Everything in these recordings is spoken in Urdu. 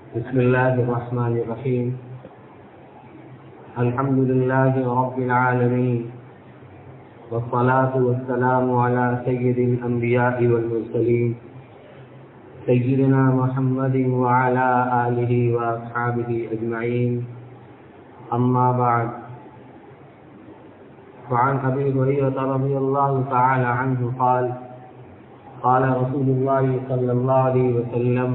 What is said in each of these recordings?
بسم الله الرحمن الرحيم. الحمد لله رب العالمين، والصلاة والسلام على سيد الأنبياء والمرسلين سيدنا محمد وعلى آله وأصحابه أجمعين. أما بعد، فعن أبي هريرة رضي الله تعالى عنه قال قال رسول الله صلى الله عليه وسلم: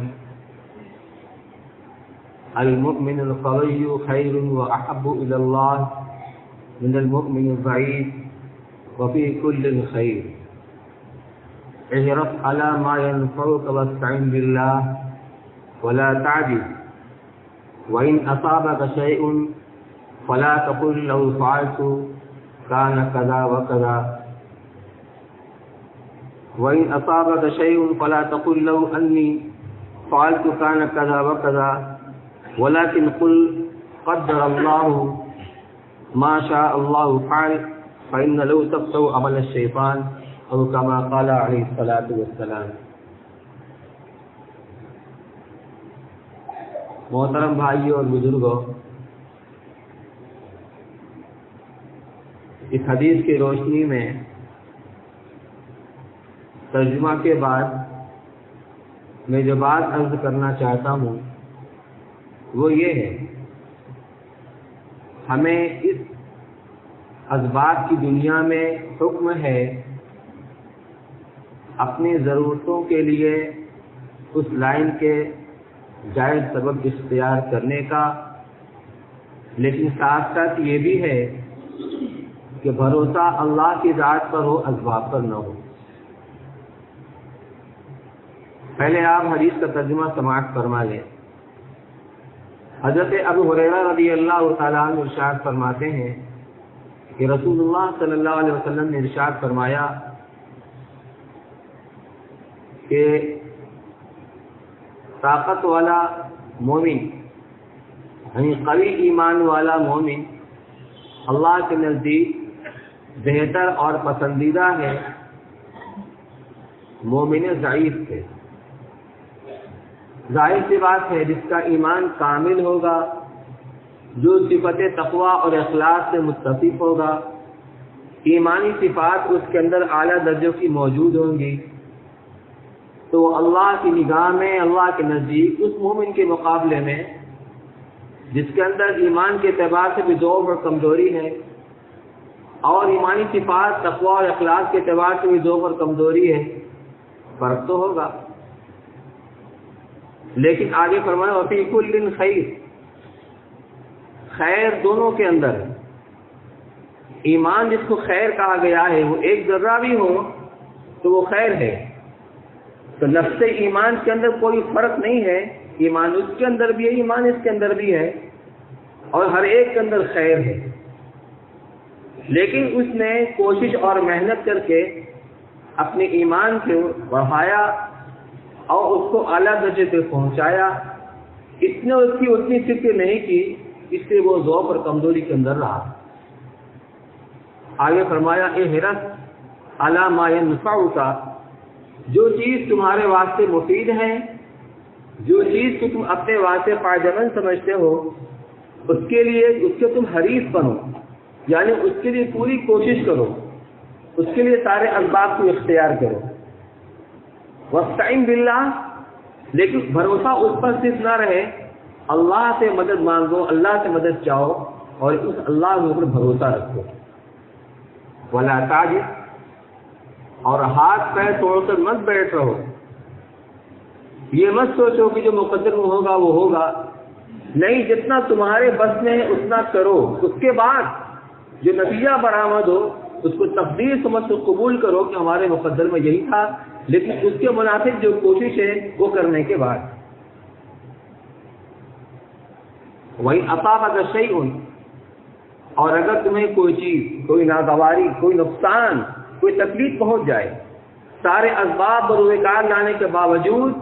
المؤمن القوي خير وأحب إلى الله من المؤمن الضعيف، وفي كل خير. احرص على ما ينفعك واستعن بالله ولا تعجز، وإن أصابك شيء فلا تقل لو فعلت كان كذا وكذا، وإن أصابك شيء فلا تقل لو أني فعلت كان كذا وكذا، ولكن قل قدر الله ما شاء الله فعل، فإن لو تبتو عمل الشيطان، أو كما قال عليه الصلاة والسلام. محترم بھائیوں اور بزرگوں، اس حدیث کی روشنی میں ترجمہ کے بعد میں جو بات عرض کرنا چاہتا ہوں وہ یہ ہے: ہمیں اس اسباب کی دنیا میں حکم ہے اپنی ضرورتوں کے لیے اس لائن کے جائز سبب اختیار کرنے کا، لیکن ساتھ ساتھ یہ بھی ہے کہ بھروسہ اللہ کی ذات پر ہو، اسباب پر نہ ہو. پہلے آپ حدیث کا ترجمہ سماعت فرما لیں. حضرت ابو ہریرہ رضی اللہ تعالیٰ عنہ ارشاد فرماتے ہیں کہ رسول اللہ صلی اللہ علیہ وسلم نے ارشاد فرمایا کہ طاقت والا مومن، یعنی قوی ایمان والا مومن اللہ کے نزدیک بہتر اور پسندیدہ ہے مومن ضعیف سے. ظاہر سی بات ہے، جس کا ایمان کامل ہوگا، جو صفت تقوی اور اخلاص سے متصف ہوگا، ایمانی صفات اس کے اندر اعلیٰ درجوں کی موجود ہوں گی، تو اللہ کی نگاہ میں، اللہ کے نزدیک اس مومن کے مقابلے میں جس کے اندر ایمان کے اعتبار سے بھی ضعف اور کمزوری ہے، اور ایمانی صفات تقوی اور اخلاص کے اعتبار سے بھی ضعف اور کمزوری ہے، فرق تو ہوگا. لیکن آگے فرمایا وفی کل خیر، خیر دونوں کے اندر. ایمان جس کو خیر کہا گیا ہے وہ ایک ذرہ بھی ہو تو وہ خیر ہے. تو نفس ایمان کے اندر کوئی فرق نہیں ہے، ایمان اس کے اندر بھی ہے، ایمان اس کے اندر بھی ہے، اور ہر ایک کے اندر خیر ہے. لیکن اس نے کوشش اور محنت کر کے اپنے ایمان کو بڑھایا اور اس کو اعلیٰ درجے تک پہنچایا. اس نے اس کی اتنی فکر نہیں کی، اس سے وہ ضعف اور کمزوری کے اندر رہا. آگے فرمایا احرص علی ما ینفعک، جو چیز تمہارے واسطے مفید ہے، جو چیز کو تم اپنے واسطے فائدہ مند سمجھتے ہو، اس کے تم حریص بنو، یعنی اس کے لیے پوری کوشش کرو، اس کے لیے سارے اسباب کو اختیار کرو. واستعن باللہ، لیکن بھروسہ اس پر صرف نہ رہے، اللہ سے مدد مانگو، اللہ سے مدد چاہو، اور اس اللہ کے اوپر بھروسہ رکھو. ولا تعجز، اور ہاتھ پیر توڑ کر مت بیٹھ رہو. یہ مت سوچو کہ جو مقدر میں ہوگا وہ ہوگا، نہیں، جتنا تمہارے بس میں ہے اتنا کرو. اس کے بعد جو نتیجہ برآمد ہو اس کو تقدیر سمجھ کر قبول کرو کہ ہمارے مقدر میں یہی تھا، لیکن اس کے مناسب جو کوشش ہے وہ کرنے کے بعد. وہی اصابک شیء، اور اگر تمہیں کوئی چیز، کوئی ناگواری، کوئی نقصان، کوئی تکلیف پہنچ جائے، سارے اسباب بروئے کار لانے کے باوجود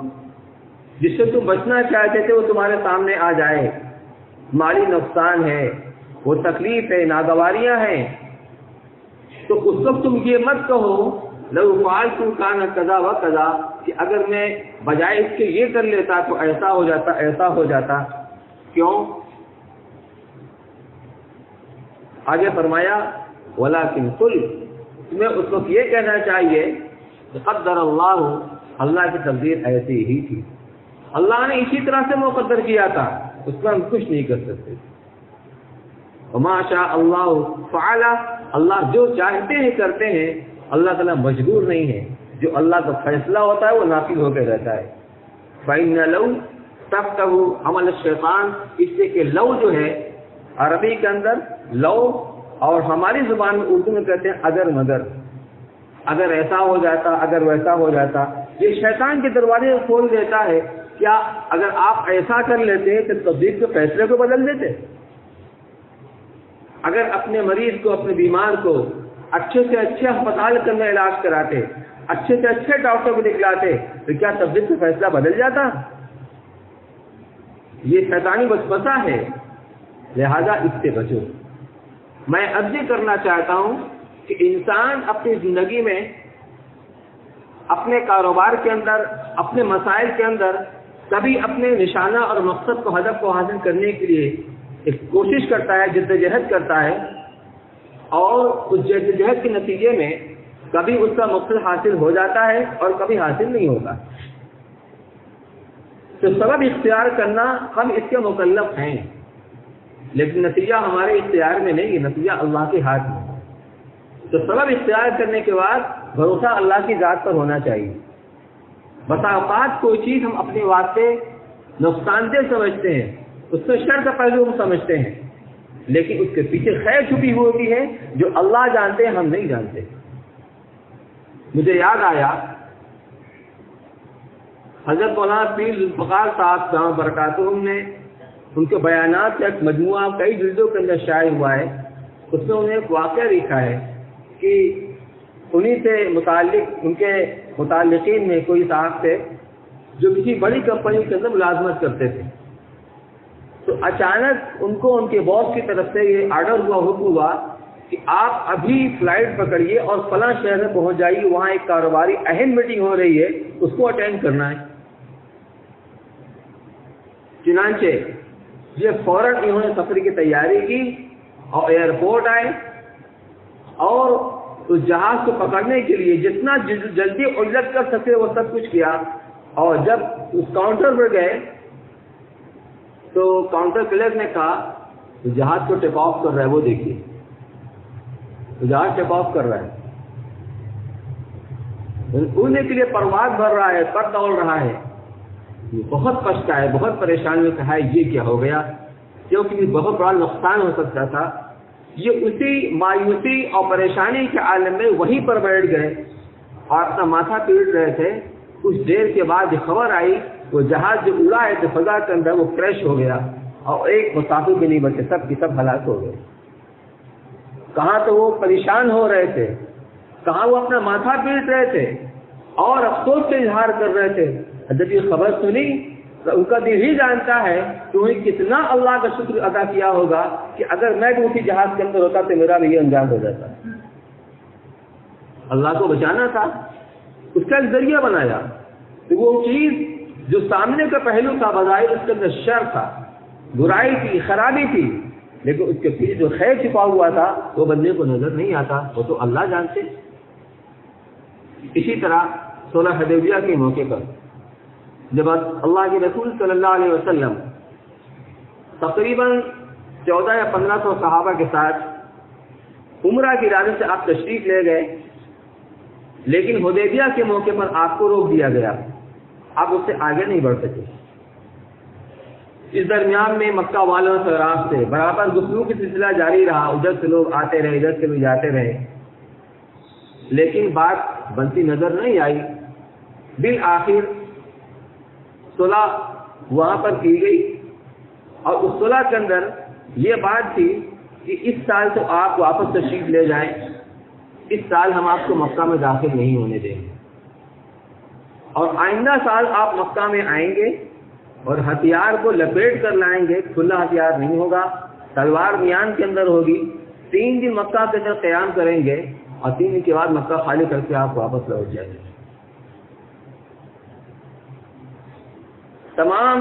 جس سے تم بچنا چاہتے تھے وہ تمہارے سامنے آ جائے، مالی نقصان ہے، وہ تکلیف ہے، ناگواریاں ہیں، تو اس وقت تم یہ مت کہو لو فعلت کان کذا و کذا، کہ اگر میں بجائے اس کے یہ کر لیتا تو ایسا ہو جاتا، ایسا ہو جاتا. کیوں؟ آگے فرمایا ولیکن قل، تمہیں اس وقت یہ کہنا چاہیے قدر اللہ، اللہ کی تقدیر ایسی ہی تھی، اللہ نے اسی طرح سے مقدر کیا تھا، اس پر ہم کچھ نہیں کر سکتے. وما شاء اللہ فعل، اللہ جو چاہتے ہیں کرتے ہیں، اللہ تعالیٰ مجبور نہیں ہے، جو اللہ کا فیصلہ ہوتا ہے وہ نافذ ہو کے رہتا ہے. فإن لو تفتح عمل الشیطان، اس سے کہ لو جو ہے عربی کے اندر لو، اور ہماری زبان میں اردو میں کہتے ہیں اگر مگر، اگر ایسا ہو جاتا، اگر ویسا ہو جاتا، یہ شیطان کے دروازے کھول دیتا ہے. کیا اگر آپ ایسا کر لیتے تو تقدیر کے فیصلے کو بدل دیتے؟ اگر اپنے مریض کو، اپنے بیمار کو اچھے سے اچھے ہسپتال کے اندر علاج کراتے، اچھے سے اچھے ڈاکٹر کو دکھلاتے، تو کیا تقدیر کا فیصلہ بدل جاتا؟ یہ شیطانی وسوسہ ہے، لہذا اس سے بچو. میں عرض کرنا چاہتا ہوں کہ انسان اپنی زندگی میں، اپنے کاروبار کے اندر، اپنے مسائل کے اندر کبھی اپنے نشانہ اور مقصد کو، ہدف کو حاصل کرنے کے لیے ایک کوشش کرتا ہے، جدوجہد کرتا ہے، اور اس جدوجہد کے نتیجے میں کبھی اس کا مقصد حاصل ہو جاتا ہے اور کبھی حاصل نہیں ہوتا. تو سبب اختیار کرنا ہم اس کے مکلف ہیں، لیکن نتیجہ ہمارے اختیار میں نہیں ہے، نتیجہ اللہ کے ہاتھ میں. تو سبب اختیار کرنے کے بعد بھروسہ اللہ کی ذات پر ہونا چاہیے. بسا اوقات کوئی چیز ہم اپنے واسطے نقصان دہ سمجھتے ہیں، اس سے شر کا پہلو ہم سمجھتے ہیں، لیکن اس کے پیچھے خیر چھپی ہوتی ہے جو اللہ جانتے ہیں، ہم نہیں جانتے. مجھے یاد آیا حضرت مولانا پیر ذوالفقار صاحب دامت برکاتہم نے، ان کے بیانات کا ایک مجموعہ کئی جلدوں کے اندر شائع ہوا ہے. اس میں انہیں ایک واقعہ لکھا ہے کہ انہی سے متعلق، ان کے متعلقین میں کوئی صاحب تھے جو کسی بڑی کمپنی کے اندر ملازمت کرتے تھے. تو اچانک ان کو ان کے باس کی طرف سے یہ آرڈر ہوا، حکم ہوا کہ آپ ابھی فلائٹ پکڑیے اور فلاں شہر میں پہنچ جائیے، وہاں ایک کاروباری اہم میٹنگ ہو رہی ہے، اس کو اٹینڈ کرنا ہے. چنانچہ یہ فوراً انہوں نے سفر کی تیاری کی اور ایئرپورٹ آئے اور اس جہاز کو پکڑنے کے لیے جتنا جلدی اجرت کر سکے وہ سب کچھ کیا. اور جب اس کاؤنٹر پر گئے تو کاؤنٹر کلرک نے کہا جہاز کو ٹیک آف کر رہا ہے، وہ دیکھیے جہاز ٹیک آف کر رہا ہے، اڑنے کے لیے پرواز بھر رہا ہے، پر دوڑ رہا ہے. یہ بہت پچھتا ہے، بہت پریشان میں کہا یہ کیا ہو گیا، کیونکہ بہت بڑا نقصان ہو سکتا تھا. یہ اسی مایوسی اور پریشانی کے عالم میں وہیں پر بیٹھ گئے اور اپنا ماتھا پیٹ رہے تھے. کچھ دیر کے بعد یہ خبر آئی وہ جہاز جو اڑا ہے تو فضا کے اندر وہ کریش ہو گیا اور ایک مسافر بھی نہیں بچے، سب کی سب ہلاک ہو گئے. کہاں تو وہ پریشان ہو رہے تھے، کہاں وہ اپنا ماتھا پیٹ رہے تھے اور افسوس کا اظہار کر رہے تھے. جب یہ خبر سنی تو ان کا دل ہی جانتا ہے کہ انہیں کتنا اللہ کا شکر ادا کیا ہوگا کہ اگر میں بھی اسی جہاز کے اندر ہوتا تو میرا بھی یہ انجام ہو جاتا. اللہ کو بچانا تھا، اس کا ایک ذریعہ بنایا. تو وہ چیز جو سامنے کا پہلو تھا بظاہر اس کے اندر شر تھا، برائی تھی، خرابی تھی، لیکن اس کے پیچھے جو خیر چھپا ہوا تھا وہ بندے کو نظر نہیں آتا، وہ تو اللہ جانتے. اسی طرح صلح حدیبیہ کے موقع پر جب اللہ کے رسول صلی اللہ علیہ وسلم تقریباً 14 یا 1500 صحابہ کے ساتھ عمرہ کی ارادے سے آپ تشریف لے گئے، لیکن حدیبیہ کے موقع پر آپ کو روک دیا گیا، آپ اس سے آگے نہیں بڑھ سکے. اس درمیان میں مکہ والوں سے راستے برابر گفتگو کی سلسلہ جاری رہا، ادھر سے لوگ آتے رہے، ادھر سے لوگ جاتے رہے، لیکن بات بنتی نظر نہیں آئی. بالآخر صلح وہاں پر کی گئی اور اس صلح کے اندر یہ بات تھی کہ اس سال تو آپ واپس تشریف لے جائیں، اس سال ہم آپ کو مکہ میں داخل نہیں ہونے دیں گے، اور آئندہ سال آپ مکہ میں آئیں گے اور ہتھیار کو لپیٹ کر لائیں گے، کھلا ہتھیار نہیں ہوگا، تلوار میان کے اندر ہوگی. 3 دن مکہ کے اندر قیام کریں گے اور 3 دن کے بعد مکہ خالی کر کے آپ واپس لوٹ جائیں گے۔ تمام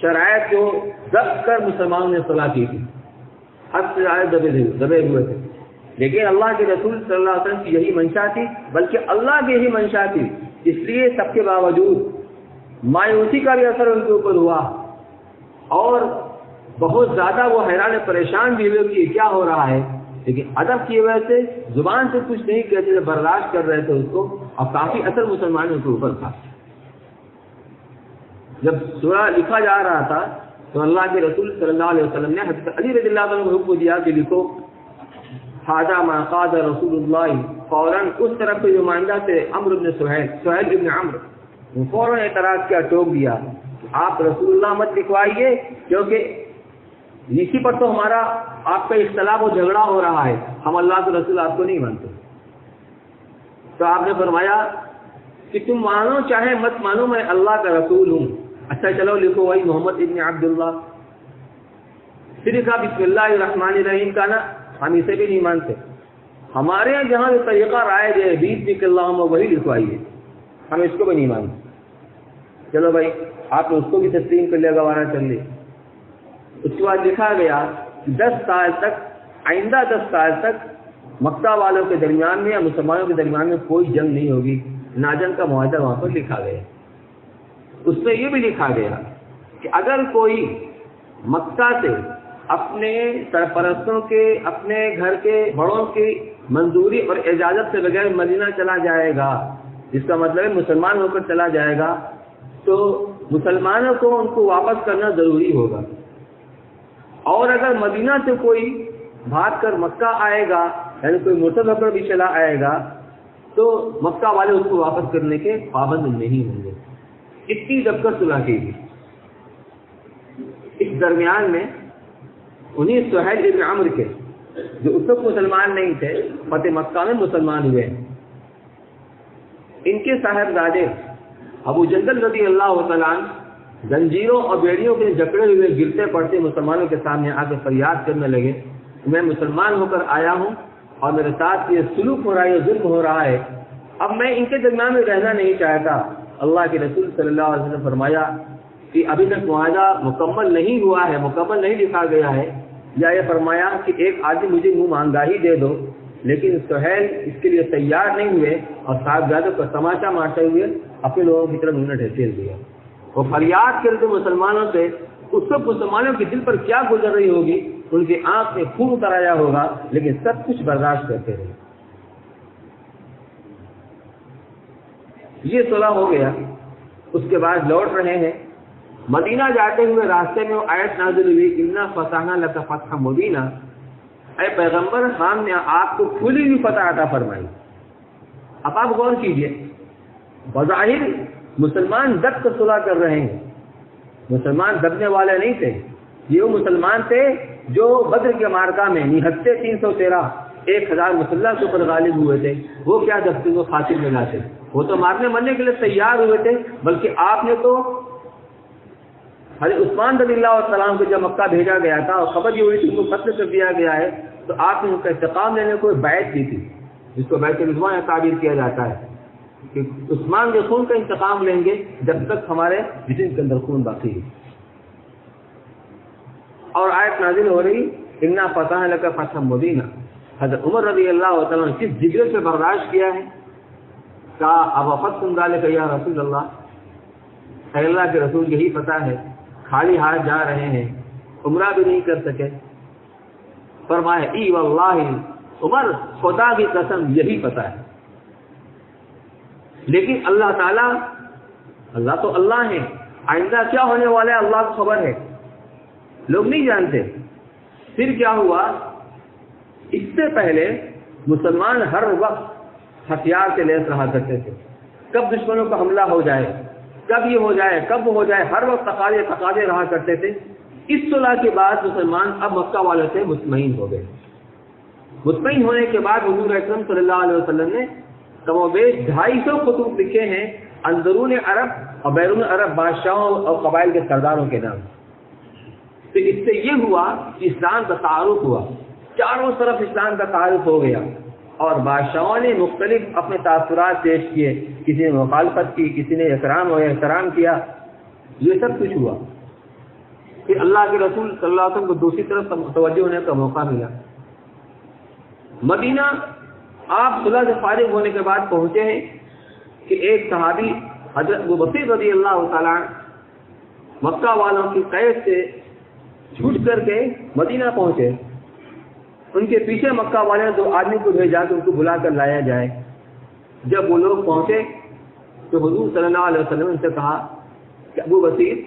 شرائط کو ضبط کر مسلمانوں نے صلح کی تھی، حد سے زیادہ دبے ہوئے تھے، لیکن اللہ کے رسول صلی اللہ علیہ وسلم کی یہی منشا تھی، بلکہ اللہ کی یہی منشا تھی، اس لیے سب کے باوجود مایوسی کا بھی اثر ان کے اوپر ہوا اور بہت زیادہ وہ حیران پریشان بھی ہوئے کہ کیا ہو رہا ہے، لیکن ادب کی وجہ سے زبان سے کچھ نہیں کہتے تھے، برداشت کر رہے تھے اس کو، اور کافی اثر مسلمانوں کے اوپر تھا۔ جب سورہ لکھا جا رہا تھا تو اللہ کے رسول صلی اللہ علیہ وسلم نے حضرت علی رضی اللہ عنہ کو حکم دیا کہ لکھو حاجہ ما قاد رسول اللہ، فوراً اس طرف کے نمائندہ سے عمرو بن سہیل ابن عمرو، وہ فوراً اعتراض کیا، ٹوک دیا کہ آپ رسول اللہ مت لکھوائیے، کیونکہ اسی پر تو ہمارا آپ کا اختلاف و جھگڑا ہو رہا ہے، ہم اللہ کے رسول آپ کو نہیں مانتے۔ تو آپ نے فرمایا کہ تم مانو چاہے مت مانو، میں اللہ کا رسول ہوں۔ اچھا چلو لکھو وہی محمد ابن عبداللہ۔ پھر کہا بسم اللہ الرحمن الرحیم کا نا، ہم اسے بھی نہیں مانتے، ہمارے یہاں جہاں جو طریقہ رائج ہے بیس بک اللہ وہی لکھوائیے، ہم اس کو بھی نہیں مانتے۔ چلو بھائی آپ نے اس کو بھی تسلیم کر لیا، گوارا چل لی۔ اس کے بعد لکھا گیا 10 سال تک، آئندہ 10 سال تک مکہ والوں کے درمیان میں یا مسلمانوں کے درمیان میں کوئی جنگ نہیں ہوگی، ناجنگ کا معاہدہ وہاں پر لکھا گیا۔ اس میں یہ بھی لکھا گیا کہ اگر کوئی مکہ سے اپنے سرپرستوں کے، اپنے گھر کے بڑوں کی منظوری اور اجازت سے بغیر مدینہ چلا جائے گا، جس کا مطلب ہے مسلمان ہو کر چلا جائے گا، تو مسلمانوں کو ان کو واپس کرنا ضروری ہوگا، اور اگر مدینہ سے کوئی بھاگ کر مکہ آئے گا، یعنی کوئی مرتد ہو کر بھی چلا آئے گا، تو مکہ والے اس کو واپس کرنے کے پابند نہیں ہوں گے۔ اتنی دب کر صلح کی گئی۔ اس درمیان میں انہیں سہیل ابن عمرو کے، جو اس وقت مسلمان نہیں تھے، فتح مکہ میں مسلمان ہوئے، ان کے صاحبزادے ابو جندل رضی اللہ تعالیٰ عنہ زنجیروں اور بیڑیوں کے جکڑے ہوئے گرتے پڑتے مسلمانوں کے سامنے آ کے فریاد کرنے لگے، میں مسلمان ہو کر آیا ہوں اور میرے ساتھ یہ سلوک ہو رہا ہے، یہ ظلم ہو رہا ہے، اب میں ان کے درمیان میں رہنا نہیں چاہتا۔ اللہ کے رسول صلی اللہ علیہ وسلم نے فرمایا کہ ابھی تک معاہدہ مکمل نہیں ہوا ہے، مکمل نہیں لکھا گیا ہے، یا یہ فرمایا کہ ایک آدمی مجھے منہ مانگا ہی دے دو، لیکن سہیل اس کے لیے تیار نہیں ہوئے اور صاحبزادوں کو تماشا مارتے ہوئے اپنے لوگوں کی طرف انہیں ڈھکیل دیا۔ وہ فریاد کرتے مسلمانوں سے، اس وقت مسلمانوں کے دل پر کیا گزر رہی ہوگی، ان کی آنکھ میں خون اتر آیا ہوگا، لیکن سب کچھ برداشت کرتے رہے۔ یہ صلح ہو گیا۔ اس کے بعد لوٹ رہے ہیں، مدینہ جاتے ہوئے راستے میں وہ آیت نازل ہوئی، انا فتحنا لک فتحا مبینا، اے پیغمبر ہم نے آپ کو کھلی ہوئی فتح عطا فرمائی۔ اب آپ غور کیجئے، بظاہر مسلمان دب کر صلح کر رہے ہیں، مسلمان دبنے والے نہیں تھے، یہ وہ مسلمان تھے جو بدر کے معرکہ میں نہتے 313 1000 مسلح کے اوپر غالب ہوئے تھے، وہ کیا دبتے کو خاطر میں لاتے، وہ تو مارنے مرنے کے لیے تیار ہوئے تھے، بلکہ آپ نے تو حضرت عثمان رضی اللہ عنہ کو جب مکہ بھیجا گیا تھا اور خبر یہ ہوئی تھی ان کو قتل کر دیا گیا ہے، تو آپ نے ان کا انتقام لینے کو بیعت دی تھی، جس کو بیعت رضوان تعبیر کیا جاتا ہے کہ عثمان کے خون کا انتقام لیں گے جب تک ہمارے جسم کے اندر خون باقی ہے۔ اور آیت نازل ہو رہی انا فتحنا لک فتحا مبینا۔ حضرت عمر رضی اللہ تعالیٰ نے کس جگرے سے برداشت کیا ہے، کہا اب فتح ذالک یا رسول اللہ، اے اللہ کے رسول یہی پتہ ہے، خالی ہاتھ جا رہے ہیں، عمرہ بھی نہیں کر سکے۔ فرمایا ای واللہ عمر خدا کی قسم یہی پتہ ہے، لیکن اللہ تعالیٰ، اللہ تو اللہ ہے، آئندہ کیا ہونے والا ہے اللہ کو خبر ہے، لوگ نہیں جانتے۔ پھر کیا ہوا، اس سے پہلے مسلمان ہر وقت ہتھیار سے لیس رہا کرتے تھے، کب دشمنوں کا حملہ ہو جائے، کب یہ ہو جائے، کب وہ ہو جائے، ہر وقت تقاضے رہا کرتے تھے۔ اس صلح کے بعد مسلمان اب مکہ والوں سے مطمئن ہو گئے۔ مطمئن ہونے کے بعد حضور اکرم صلی اللہ علیہ وسلم نے کم و بیش 250 خطوط لکھے ہیں اندرون عرب اور بیرون عرب بادشاہوں اور قبائل کے سرداروں کے نام۔ تو اس سے یہ ہوا کہ اسلام کا تعارف ہوا، چاروں طرف اسلام کا تعارف ہو گیا، اور بادشاہوں نے مختلف اپنے تاثرات پیش کیے، کسی نے مخالفت کی، کسی نے اکرام و احترام کیا، یہ سب کچھ ہوا۔ پھر اللہ کے رسول صلی اللہ علیہ وسلم کو دوسری طرف توجہ ہونے کا موقع ملا۔ مدینہ آپ صلح سے فارغ ہونے کے بعد پہنچے ہیں کہ ایک صحابی حضرت ابو بکر رضی اللہ تعالیٰ مکہ والوں کی قید سے چھوٹ کر کے مدینہ پہنچے۔ ان کے پیچھے مکہ والے نے 2 آدمی کو بھیجا کہ ان کو بلا کر لایا جائے۔ جب وہ لوگ پہنچے تو حضور صلی اللہ علیہ وسلم نے ان سے کہا کہ ابو بصیر،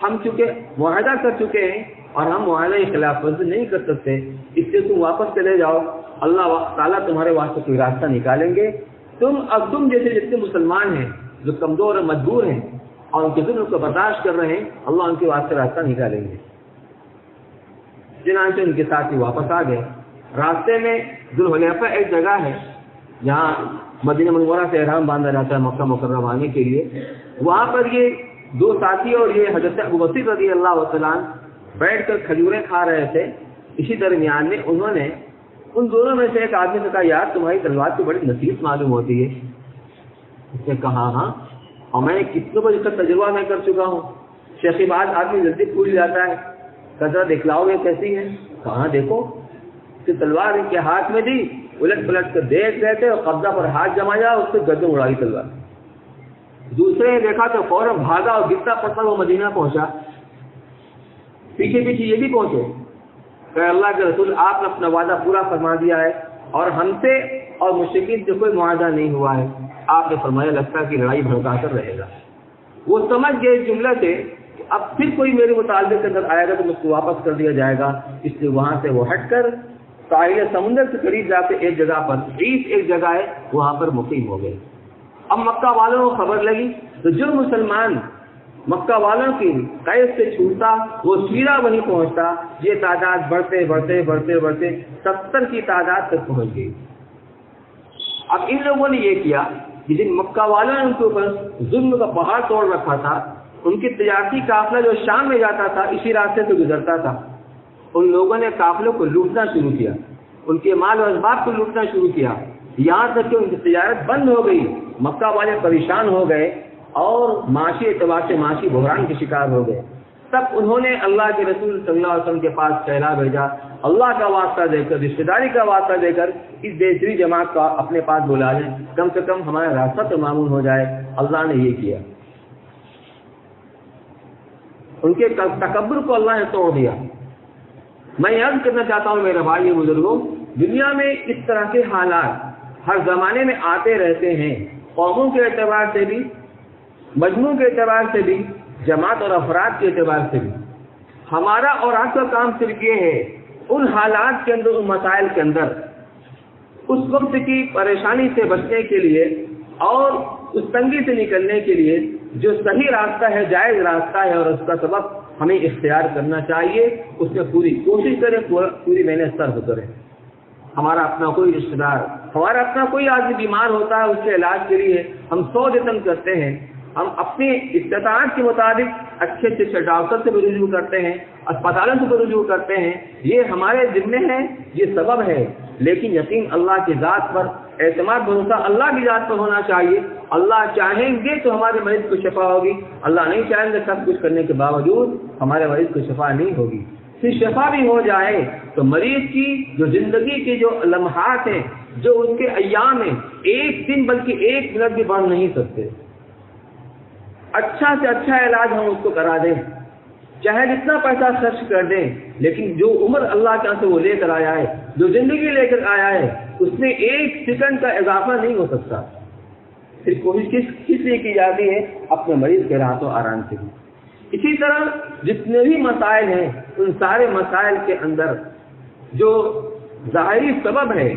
ہم چونکہ معاہدہ کر چکے ہیں اور ہم معاہدے کی خلاف ورزی نہیں کر سکتے، اس سے تم واپس چلے جاؤ، اللہ تعالیٰ تمہارے واسطے کوئی راستہ نکالیں گے۔ تم جیسے جتنے مسلمان ہیں جو کمزور اور مجبور ہیں اور ان کے ظلم کو برداشت کر رہے ہیں، اللہ ان کے واسطے راستہ نکالیں گے۔ چنانچہ ان کے ساتھ ہی واپس آ گئے۔ راستے میں ذوالحلیفہ ایک جگہ ہے جہاں مدینہ منورہ سے احرام باندھا جاتا ہے مکہ مکرمہ آنے کے لیے، وہاں پر یہ 2 ساتھی اور یہ حضرت ابو بکر رضی اللہ تعالیٰ بیٹھ کر کھجوریں کھا رہے تھے۔ اسی درمیان میں انہوں نے ان دونوں میں سے ایک آدمی سے کہا، یار تمہاری تلوار تو بڑی نصیحت معلوم ہوتی ہے۔ اس نے کہا ہاں، اور میں کتنے بار اس کا تجربہ میں کر چکا ہوں۔ شیخی بات آدمی جلدی پھول جاتا ہے، کچرا دکھلاؤ گے کیسی ہے؟ کہاں دیکھو کہ تلوار ان کے ہاتھ میں دی، الٹ پلٹ کر دیکھ رہے تھے اور قبضہ پر ہاتھ جمایا، اس سے گردن اڑائی تلوار۔ دوسرے نے دیکھا تو فوراً بھاگا اور گرتا پڑتا وہ مدینہ پہنچا۔ پیچھے پیچھے یہ بھی پہنچے کہ اللہ کے رسول، آپ نے اپنا وعدہ پورا فرما دیا ہے اور ہم سے اور مشرکین سے کوئی معاہدہ نہیں ہوا ہے۔ آپ نے فرمایا لگتا کہ لڑائی بھڑکا کر رہے گا۔ وہ سمجھ گئے اس جملے سے کہ اب پھر کوئی میرے مطالبے کے اندر آئے گا تو مجھ کو واپس کر دیا جائے گا، اس لیے وہاں سے وہ ہٹ کر ساحل سمندر سے قریب جا کے ایک جگہ پر ایک جگہ ہے وہاں پر مقیم ہو گئے۔ اب مکہ والوں کو خبر لگی تو جو مسلمان مکہ والوں کی قید سے چھوٹتا وہ سیدھا وہیں پہنچتا۔ یہ تعداد بڑھتے بڑھتے بڑھتے بڑھتے 70 کی تعداد تک پہنچ گئی۔ اب ان لوگوں نے یہ کیا کہ جن مکہ والوں نے ان کے اوپر ظلم کا پہاڑ توڑ رکھا تھا، ان کی تجارتی قافلہ جو شام میں جاتا تھا اسی راستے سے گزرتا تھا، ان لوگوں نے قافلوں کو لوٹنا شروع کیا، ان کے مال و اسباب کو لوٹنا شروع کیا، یہاں تک کہ ان کی تجارت بند ہو گئی۔ مکہ والے پریشان ہو گئے اور معاشی اعتبار سے معاشی بحران کے شکار ہو گئے۔ تب انہوں نے اللہ کے رسول صلی اللہ علیہ وسلم کے پاس کہلا بھیجا، اللہ کا واسطہ دے کر، رشتہ داری کا واسطہ دے کر اس دیسری جماعت کو اپنے پاس بلا لیں، کم سے کم ہمارا راستہ تو معمول ہو جائے۔ اللہ نے یہ کیا، ان کے تکبر کو اللہ نے توڑ دیا۔ میں عرض کرنا چاہتا ہوں میرے بھائی بزرگوں، دنیا میں اس طرح کے حالات ہر زمانے میں آتے رہتے ہیں، قوموں کے اعتبار سے بھی، مجموع کے اعتبار سے بھی، جماعت اور افراد کے اعتبار سے بھی۔ ہمارا اور آپ کا کام صرف یہ ہے ان حالات کے اندر، ان مسائل کے اندر اس وقت کی پریشانی سے بچنے کے لیے اور اس تنگی سے نکلنے کے لیے جو صحیح راستہ ہے، جائز راستہ ہے اور اس کا سبب ہمیں اختیار کرنا چاہیے، اس میں پوری کوشش کریں، پوری محنت صرف کریں۔ ہمارا اپنا کوئی رشتہ دار، ہمارا اپنا کوئی آدمی بیمار ہوتا ہے، اس کے علاج کے لیے ہم 100 جتن کرتے ہیں، ہم اپنی استطاعت کے مطابق اچھے اچھے ڈاکٹر سے بھی رجوع کرتے ہیں، اسپتالوں سے بھی رجوع کرتے ہیں، یہ ہمارے ذمے ہے، یہ سبب ہے، لیکن یقین اللہ کی ذات پر، اعتماد بھروسہ اللہ کی ذات پر ہونا چاہیے۔ اللہ چاہیں گے تو ہمارے مریض کو شفا ہوگی، اللہ نہیں چاہیں گے سب کچھ کرنے کے باوجود ہمارے مریض کو شفا نہیں ہوگی۔ پھر شفا بھی ہو جائے تو مریض کی جو زندگی کے جو لمحات ہیں، جو ان کے ایام ہیں، ایک دن بلکہ 1 منٹ بھی بڑھ نہیں سکتے۔ اچھا سے اچھا علاج ہم اس کو کرا دیں، چاہے جتنا پیسہ خرچ کر دیں، لیکن جو عمر اللہ کے یہاں سے وہ لے کر آیا ہے، جو زندگی لے کر آیا ہے، اس میں 1 سیکنڈ کا اضافہ نہیں ہو سکتا۔ پھر کوشش کس لیے کی جاتی ہے؟ اپنے مریض کے راحت و آرام کے لیے۔ اسی طرح جتنے بھی مسائل ہیں، ان سارے مسائل کے اندر جو ظاہری سبب ہے،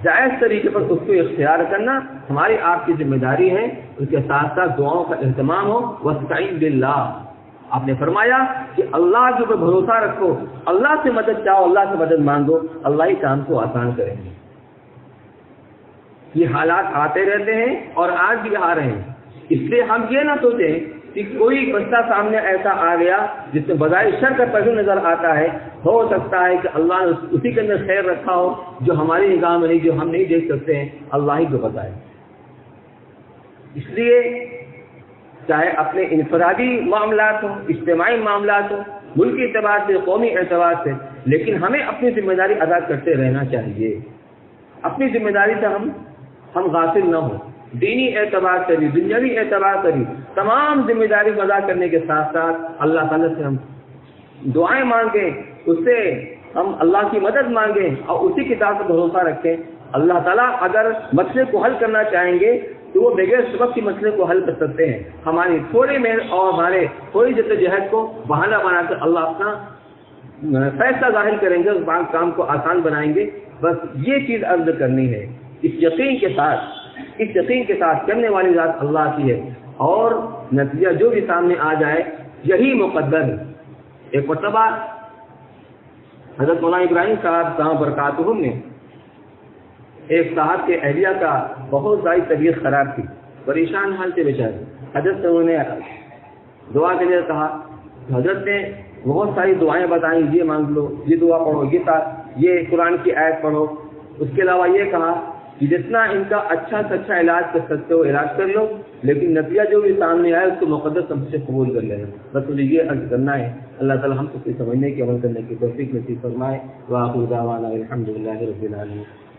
جائز طریقے پر اس کو اختیار کرنا ہماری آپ کی ذمہ داری ہے۔ اس کے ساتھ ساتھ دعاؤں کا اہتمام ہو۔ وَاسْتَعِنْ بِاللَّهِ، آپ نے فرمایا کہ اللہ کے اوپر بھروسہ رکھو، اللہ سے مدد چاہو، اللہ سے مدد مانگو، اللہ ہی کام کو آسان کریں گے۔ یہ حالات آتے رہتے ہیں اور آج بھی آ رہے ہیں، اس لیے ہم یہ نہ سوچیں کہ کوئی مسئلہ سامنے ایسا آ گیا جس میں بظاہر شر کا پہلو نظر آتا ہے، ہو سکتا ہے کہ اللہ نے اسی کے اندر خیر رکھا ہو جو ہماری نگاہ میں نہیں، جو ہم نہیں دیکھ سکتے ہیں، اللہ ہی کو بتائے۔ اس لیے چاہے اپنے انفرادی معاملات ہوں، اجتماعی معاملات ہوں، ملکی اعتبار سے، قومی اعتبار سے، لیکن ہمیں اپنی ذمہ داری ادا کرتے رہنا چاہیے۔ اپنی ذمہ داری سے ہم غافل نہ ہوں، دینی اعتبار سے بھی، دنیاوی اعتبار سے بھی، تمام ذمہ داری کو ادا کرنے کے ساتھ ساتھ اللہ تعالیٰ سے ہم دعائیں مانگیں، اس سے ہم اللہ کی مدد مانگیں اور اسی کتاب پر بھروسہ رکھیں۔ اللہ تعالیٰ اگر مسئلے کو حل کرنا چاہیں گے تو وہ بغیر سبب کے مسئلے کو حل کر سکتے ہیں۔ ہماری تھوڑی محنت اور ہمارے تھوڑی جدوجہد کو بہانہ بنا کر اللہ اپنا فیصلہ ظاہر کریں گے، اس کام کو آسان بنائیں گے۔ بس یہ چیز عرض کرنی ہے، اس یقین کے ساتھ کرنے والی ذات اللہ کی ہے، اور نتیجہ جو بھی سامنے آ جائے یہی مقدر ہے۔ ایک مرتبہ حضرت مولانا ابراہیم صاحب دامت برکاتہم نے ایک صاحب کے اہلیہ کا بہت ساری طبیعت خراب تھی، پریشان حال سے بیچارے، حضرت سے انہوں نے دعا کے لیے کہا، حضرت نے بہت ساری دعائیں بتائیں، یہ مانگ لو، یہ دعا پڑھو، یہ قرآن کی آیت پڑھو، اس کے علاوہ یہ کہا کہ جتنا ان کا اچھا سے اچھا علاج کر سکتے ہو علاج کر لو، لیکن نتیجہ جو بھی سامنے آئے اس کو مقدس سب سے قبول کر لینا۔ بس مجھے یہ عرض کرنا ہے، اللہ تعالی ہم کو سمجھنے کی، عمل کرنے کی توفیق نصیب فرمائے۔ وآخر دعوانا الحمدللہ رب العالمین۔